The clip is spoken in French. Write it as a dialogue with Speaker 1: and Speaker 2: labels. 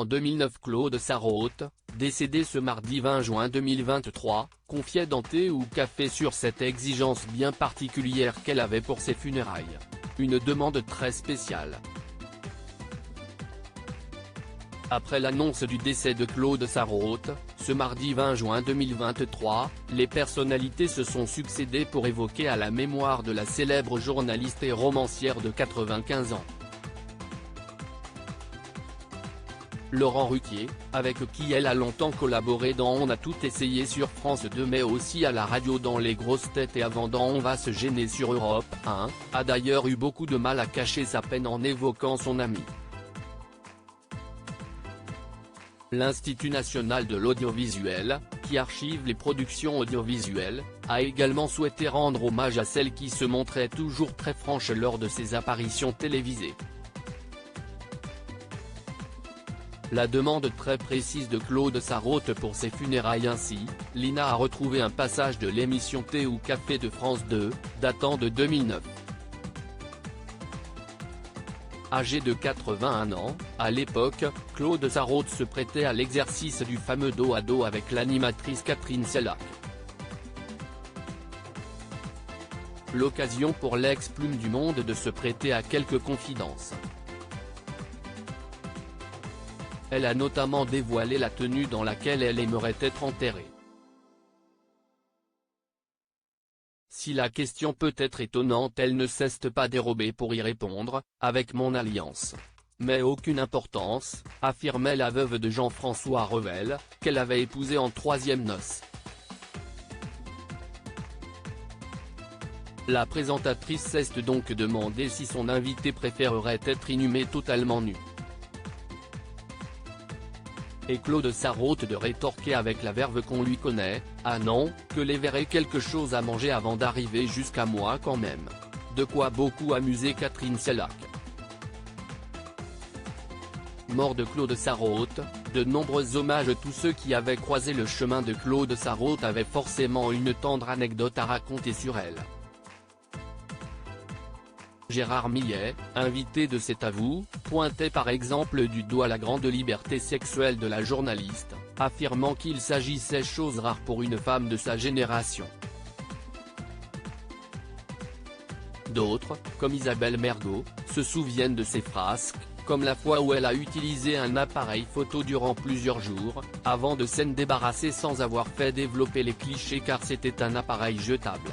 Speaker 1: en 2009. Claude Sarraute, décédé ce mardi 20 juin 2023, confiait dans Thé ou Café sur cette exigence bien particulière qu'elle avait pour ses funérailles. Une demande très spéciale. Après l'annonce du décès de Claude Sarraute, ce mardi 20 juin 2023, les personnalités se sont succédé pour évoquer à la mémoire de la célèbre journaliste et romancière de 95 ans. Laurent Ruquier, avec qui elle a longtemps collaboré dans On a tout essayé sur France 2 mais aussi à la radio dans Les Grosses Têtes et avant dans On va se gêner sur Europe 1, a d'ailleurs eu beaucoup de mal à cacher sa peine en évoquant son ami. L'Institut national de l'audiovisuel, qui archive les productions audiovisuelles, a également souhaité rendre hommage à celle qui se montrait toujours très franche lors de ses apparitions télévisées. La demande très précise de Claude Sarraute pour ses funérailles ainsi, Lina a retrouvé un passage de l'émission Thé ou Café de France 2, datant de 2009. Âgé de 81 ans, à l'époque, Claude Sarraute se prêtait à l'exercice du fameux dos à dos avec l'animatrice Catherine Sellac. L'occasion pour l'ex-plume du Monde de se prêter à quelques confidences. Elle a notamment dévoilé la tenue dans laquelle elle aimerait être enterrée. Si la question peut être étonnante, elle ne cesse pas dérober pour y répondre, avec mon alliance. Mais aucune importance, affirmait la veuve de Jean-François Revel, qu'elle avait épousé en troisième noces. La présentatrice s'est donc demandé si son invité préférerait être inhumé totalement nu. Et Claude Sarraute de rétorquer avec la verve qu'on lui connaît, « Ah non, que les verrait quelque chose à manger avant d'arriver jusqu'à moi quand même ». De quoi beaucoup amuser Catherine Sellac. Mort de Claude Sarraute, de nombreux hommages. Tous ceux qui avaient croisé le chemin de Claude Sarraute avaient forcément une tendre anecdote à raconter sur elle. Gérard Millet, invité de C'est à vous, pointait par exemple du doigt la grande liberté sexuelle de la journaliste, affirmant qu'il s'agissait chose rare pour une femme de sa génération. D'autres, comme Isabelle Mergo, se souviennent de ses frasques, comme la fois où elle a utilisé un appareil photo durant plusieurs jours, avant de s'en débarrasser sans avoir fait développer les clichés car c'était un appareil jetable.